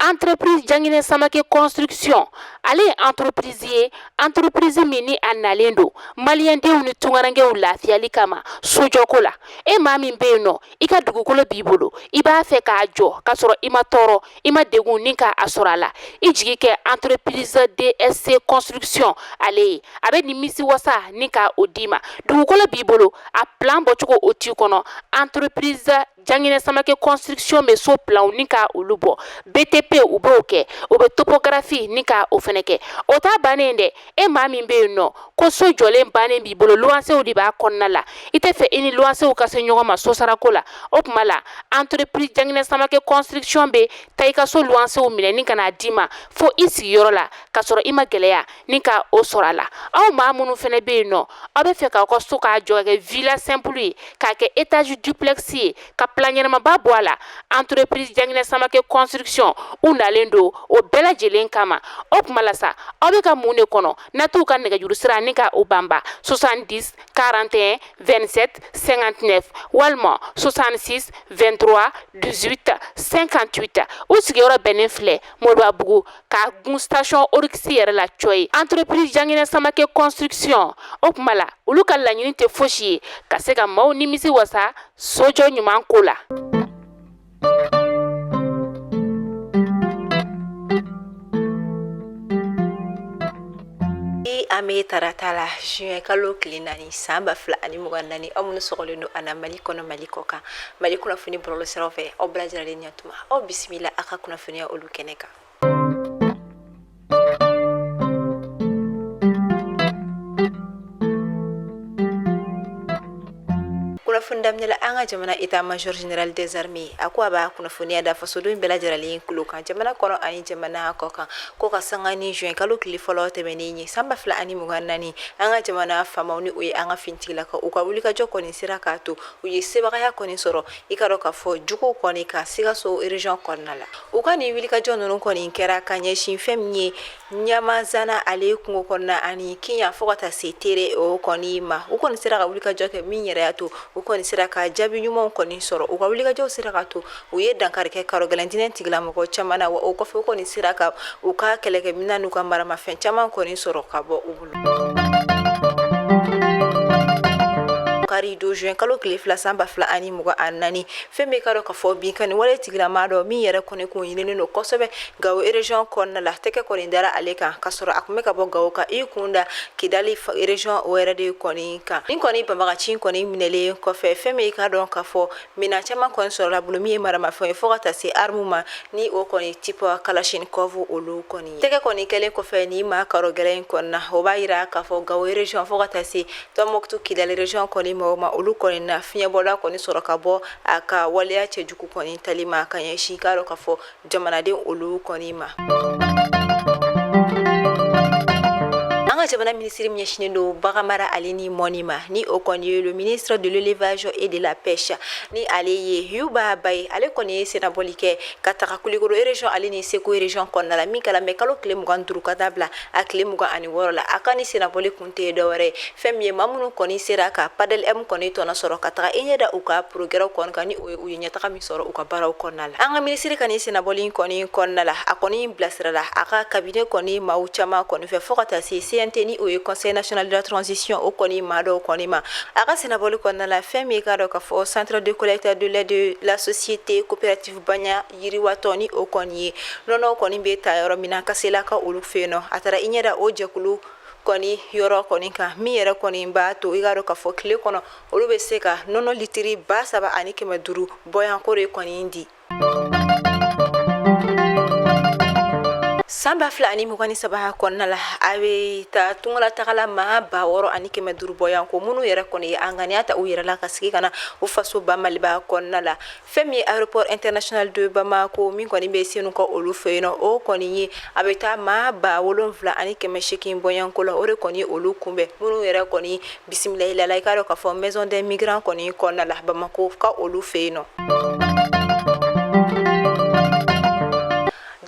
entreprise Jangine Samake Construction ale entreprise mini analendo malien de ni tungarange lafiyali kama sojoko la maa min be no I ka dugukolo b'i bolo I b'a fɛ k'a jɔ ka sɔrɔ I ma tɔɔrɔ I ma degun ni ka asɔrɔ la I jigi kɛ entreprise DSC Construction ale a bɛ nimisi wasa ni ka o di ma dugukolo b'i bolo a plan bɔcogo o t'i kɔnɔ entreprise Jangine Samake Construction bɛ so plan ni ka olu bɔ BTP u b'o kɛ o bɛ topographie ni ka o fɛnɛ kɛ o ta bannen dɛ maa min be yen nɔ ko so jɔlen bannen b'i bolo luwansew de b'a kɔnɔna la I tɛ fɛ I ni luwansew ka se ɲɔgɔn ma sosarako la o kuma la entreprise Jangine Samake Construction bɛ ta I ka so luwansew minɛ ni ka n'a d'i ma fo I sigiyɔrɔ la ka sɔrɔ I ma gɛlɛya ni ka o sɔrɔ a la aw maa minnu fɛnɛ be yen nɔ aw bɛ fɛ k'aw ka so k'a jɔ ka kɛ villa simple ye k'a kɛ étage duplex ye ka plan ɲɛnamaba bɔ a la entreprise Jangine Samake Construction u nalen don o bɛɛ lajɛlen kama o kuma la sa aw bɛ ka mun de kɔnɔ n'aw ka nɛgɛjuru sira ni ka o banba 70 41 27 59 walima 66 23 18 58 u sigiyɔrɔ bɛnnen filɛ Moribabugu k'a gun station Orix yɛrɛ la coye entreprise Jangine Samake Construction o kuma la olu ka laɲini tɛ fosi ye ka se ka maaw nimisi wasa sojɔ ɲuman ko la Ame tarata la juin kalo tile 4 san 2024 aw minnu sɔgɔlen don ana Mali kɔnɔ Mali kɔ kan Mali kunnafoni bɔlɔlɔ siraw fɛ aw bɛɛ lajɛlen ɲɛtuma aw bisimila a ka kunnafoniya olu kɛnɛ kan kunnafoni daminɛla an ka jamana état major général des armées a ko a b'a kunnafoniya da fasoden bɛɛ lajɛlen kulo kan jamana kɔnɔ ani jamana kɔ kan ko ka sanga ni juin kalo tile fɔlɔ tɛmɛnen ye san 2024 an ka jamana faamaw ni o ye an ka fintigilakaw u ka wulikajɔ kɔni sera k'a to u ye sebagaya kɔni sɔrɔ I ka dɔn k'a fɔ juguw kɔni ka Sikaso région kɔnɔna la u ka nin wulikajɔ ninnu kɔni kɛra ka ɲɛsin fɛn min ye Ɲamazana ale kungo kɔnɔna ani Kiɲa fo ka taa se Tere o kɔni ma u kɔni sera ka wulikajɔ kɛ min yɛrɛ y'a to u kɔni sera ka jaabi ɲumanw kɔni sɔrɔ u ka wulikajɔw sera ka to u ye dankari kɛ karɔgɛlɛntinɛ tigilamɔgɔ caman na wa o kɔfɛ u kɔni sera ka u ka kɛlɛkɛminɛn n'u ka maramafɛn caman kɔni sɔrɔ ka bɔ u bolo kari do juin kalo tile 2 san 2024 fɛn bɛ ka dɔn ka fɔ binkani wale tigilama dɔ min yɛrɛ kɔni kun ɲininen don kosɛbɛ Gawo région kɔnɔna la tɛgɛ kɔni dara ale kan ka sɔrɔ a kun bɛ ka bɔ Gawo kan I kun da Kidali région o yɛrɛ de kɔni kan nin kɔni banbagaci kɔni minɛlen kɔfɛ fɛn bɛ ka dɔn ka fɔ minɛn caman kɔni sɔrɔla bolo min ye maramafɛn ye fo ka taa se arme ma ni o kɔni type Kalashnikov olu kɔni tɛgɛ kɔni kɛlen kɔfɛ ni ma karo gɛlɛn kɔnɔna o b'a yira ka fɔ Gawo région fo ka taa se Tɔnbɔkutu Kidali région kɔni ma olu kɔni na fiɲɛbɔda kɔni sɔrɔ ka bɔ a ka waleya cɛjugu kɔni tali ma ka ɲɛsin ka dɔn ka fɔ jamanaden olu kɔni ma an ka jamana ministre min ɲɛsinen don baganmara ale ni mɔni ma ni o kɔni ye le ministre de l'élevage et de la pêche ni ale ye Yuba Baye ale kɔni ye senabɔli kɛ ka taga Kulikoro région ale ni Segu région kɔnɔna la min kɛla mais kalo tile 25 ka taa bila a tile 26 la a ka ni senabɔli kun tɛ dɔwɛrɛ fɛn min ye maa minnu kɔni sera ka Padel M kɔni tɔnɔ sɔrɔ ka taga ɲɛda u ka progrès kɔni kan ni o ye u ye ɲɛtaga min sɔrɔ u ka baaraw kɔnɔna la an ka ministre ka ni senabɔli kɔni kɔnɔna la a kɔni bilasirala a ka cabinet kɔni maaw caman kɔni fɛ fo ka taa se CNT ni o ye Conseil national de la transition o kɔni maa dɔw kɔni ma a ka senabɔli kɔnɔna la fɛn min ka dɔn ka fɔ centre de collecte de lait de la société coopérative Banya yiriwatɔ ni o kɔni ye nɔnɔ kɔni bɛ ta yɔrɔ min na kasela ka olu fɛ yen nɔ a taara I ɲɛda o jɛkulu kɔni yɔrɔ kɔni kan min yɛrɛ kɔni b'a to I ka dɔn ka fɔ tile kɔnɔ olu bɛ se ka nɔnɔ litiri 3,500 bɔyanko de kɔni di san 2023 kɔnɔna la a bɛ taa tungala tagala maa 6,500 bɔyanko minnu yɛrɛ kɔni ye an ŋaniya ta u yɛrɛ la ka sigi ka na u faso ba Maliba kɔnɔna la fɛn min ye aéroport international de Bamako min kɔni bɛ Senu ka olu fɛ yen nɔ o kɔni ye a bɛ taa maa 7,800 bɔyanko la o de kɔni ye olu kunbɛn minnu yɛrɛ kɔni bisimila la I ka dɔn ka fɔ maison des migrants kɔni kɔnɔna la Bamako ka olu fɛ yen nɔ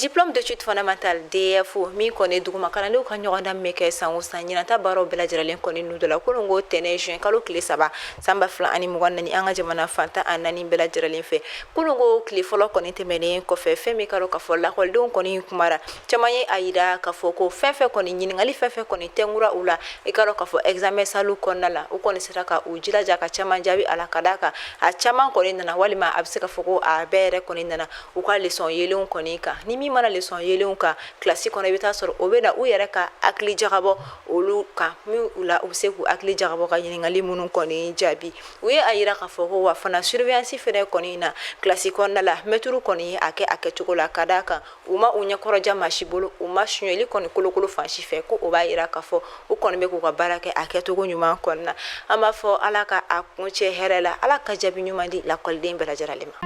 diplôme d'études fondamentales DFO min kɔni duguma kalandenw ka ɲɔgɔndan bɛ kɛ san o san ɲinata baaraw bɛɛ lajɛlen kɔni n'u dala kolongo tɛnɛ juin kalo tile 3 san 2024 an ka jamana fantan a 4 bɛɛ lajɛlen fɛ kolongo tile fɔlɔ kɔni tɛmɛnen kɔfɛ fɛn min ka dɔn k'a fɔ lakɔlidenw kɔni kumara caman ye a yira k'a fɔ ko fɛn fɛn kɔni ɲiningali fɛn fɛn kɔni tɛnkura u la i ka dɔn k'a fɔ examen salu kɔnɔna la u kɔni sera ka u jilaja ka caman jaabi a la ka d'a kan a caman kɔni nana walima a bɛ se ka fɔ ko a bɛɛ yɛrɛ kɔni nana u ka leçon yelenw kɔni kan ni min mana leçon yelenw kan classe kɔnɔ i bɛ taa sɔrɔ o bɛ na u yɛrɛ ka hakili jagabɔ olu kan min u la u bɛ se k'u hakili jagabɔ ka ɲiningali minnu kɔni jaabi u ye a yira k'a fɔ ko wa fana surveillance fɛnɛ kɔni na classe kɔnɔna la mɛturu kɔni ye a kɛ a kɛcogo la ka d'a kan u ma u ɲɛkɔrɔja maa si bolo u ma suɲɛli kɔni kolokolo fan si fɛ ko o b'a yira k'a fɔ u kɔni bɛ k'u ka baara kɛ a kɛcogo ɲuman kɔni na an b'a fɔ ala ka a kuncɛ hɛrɛ la ala ka jaabi ɲuman di lakɔliden bɛɛ lajɛlen ma.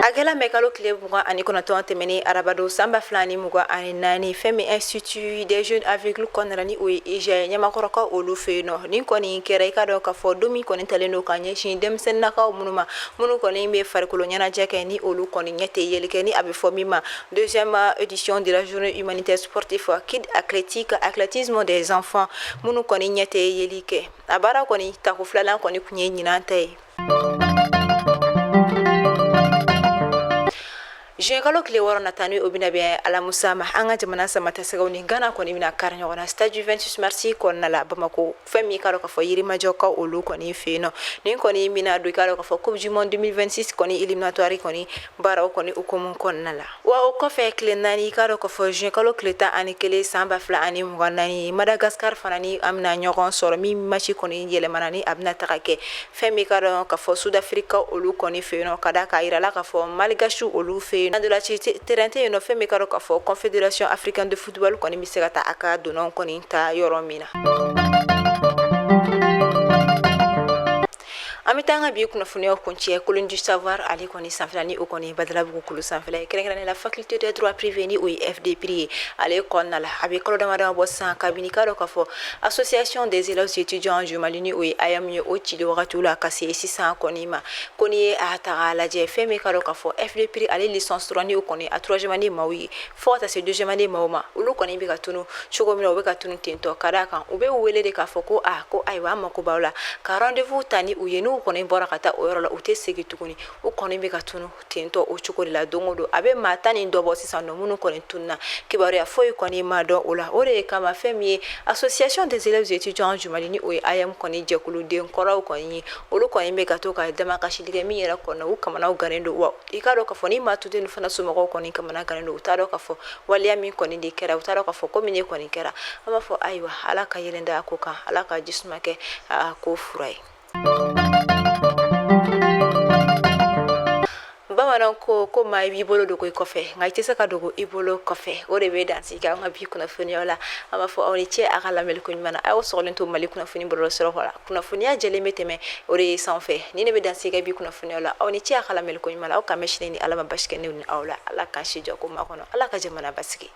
Akela mekalo kile 29 tɛmɛnen arabado san 2024 fɛn min institut des jeunes aveugles kɔnɔna ni o ye IJE ɲɛmakɔrɔkaw olu fɛ yen nɔ nin kɔni kɛra i ka dɔn k'a fɔ don min kɔni talen don ka ɲɛsin denmisɛnninnakaw minnu ma minnu kɔni bɛ farikolo ɲɛnajɛ kɛ ni olu kɔni ɲɛ tɛ yeli kɛ ni a bɛ fɔ min ma deuxième édition de la journée humanitaire sportive kid athlétique athlétisme des enfants minnu kɔni ɲɛ tɛ yeli kɛ a baara kɔni tako filanan kɔni kun ye ɲinan ta ye. Juin kalo tile 6 natani o bɛna bɛn alamusa ma an ka jamana samatasɛgɛw ni Ghana kɔni bɛna kari ɲɔgɔn na stade du 26 mars kɔnɔna la Bamako fɛn min ka dɔn k'a fɔ yirimajɔkaw olu kɔni fɛ yen nɔ nin kɔni bɛna don i ka dɔn k'a fɔ coupe du monde 2026 kɔni éliminatoire kɔni baaraw kɔni hukumu kɔnɔna la wa o kɔfɛ tile 4 i ka dɔn k'a fɔ juin kalo tile 11 san 2024 Madagascar fana ni an bɛna ɲɔgɔn sɔrɔ min match kɔni yɛlɛmana ni a bɛna taga kɛ fɛn min ka dɔn k'a fɔ Sud-Afrique olu kɔni fɛ yen nɔ ka d'a kan a yirala k'a fɔ Malgache olu fɛ yen de la terrain te yen nɔ fɛn min ka dɔn k'a fɔ confédération africaine de football kɔni bɛ se ka taa a ka donnanw kɔni ta yɔrɔ min na. An bɛ taa an ka bi kunnafoniyaw kuncɛ Colline du savoir ale kɔni sanfɛla ni o kɔni Badalabugu kulu sanfɛla ye kɛrɛnkɛrɛnnen la faculté de droit privé ni o ye FDPR ye ale kɔnɔna la a bɛ kalo damadama bɔ sisan kabini ka dɔn k'a fɔ association des élèves étudiants du Mali ni o ye AM ye o cili wagatiw la ka se sisan kɔni ma ko ni ye a ta k'a lajɛ fɛn min ka dɔn k'a fɔ FDPR ale licence 3 ni o kɔni a 3e année maaw ye fo ka taa se 2e année maaw ma olu kɔni bɛ ka tunu cogo min na u bɛ ka tunu tentɔ ka d'a kan u bɛ wele de k'a fɔ ko ko ayiwa an mako b'aw la ka rendez-vous ta ni u ye n'u kɔni bɔra ka taa o yɔrɔ la u tɛ segin tuguni u kɔni bɛ ka tunu tentɔ o cogo de la don o don a bɛ maa tan ni dɔ bɔ sisan nɔ minnu kɔni tununa kibaruya foyi kɔni ma dɔn o la o de kama fɛn min ye association des élèves étudiants du Mali ni o ye AM kɔni jɛkuluden kɔrɔw kɔni ye olu kɔni bɛ ka to ka damakasili kɛ min yɛrɛ kɔnɔ u kamanaw gannen don wa i ka dɔn k'a fɔ ni maa tuden fana somɔgɔw kɔni kamana gannen don u t'a dɔn k'a fɔ waleya min kɔni de kɛra u t'a dɔn k'a fɔ ko min de kɔni kɛra an b'a fɔ ayiwa ala ka yelen da a ko kan ala ka jisuma kɛ a ko fura ye. Bamanan ko maa i b'i bolo dogo i kɔfɛ nka i tɛ se ka dogo i bolo kɔfɛ o de bɛ dansigi kɛ an ka bi kunnafoniyaw la an b'a fɔ aw ni cɛ a ka lamɛnni ko ɲuman na a y'aw sɔgɔlen to Mali kunnafoni bɔlɔlɔsiraw la kunnafoniya jɛlen bɛ tɛmɛ o de ye sanfɛ ni ne bɛ dansigi kɛ bi kunnafoniyaw la aw ni cɛ a ka lamɛnni ko ɲuman na aw ka mɛn sini ni ala ma basi kɛ ne ni aw la ala k'an si jɔ ko maa kɔnɔ ala ka jamana basigi.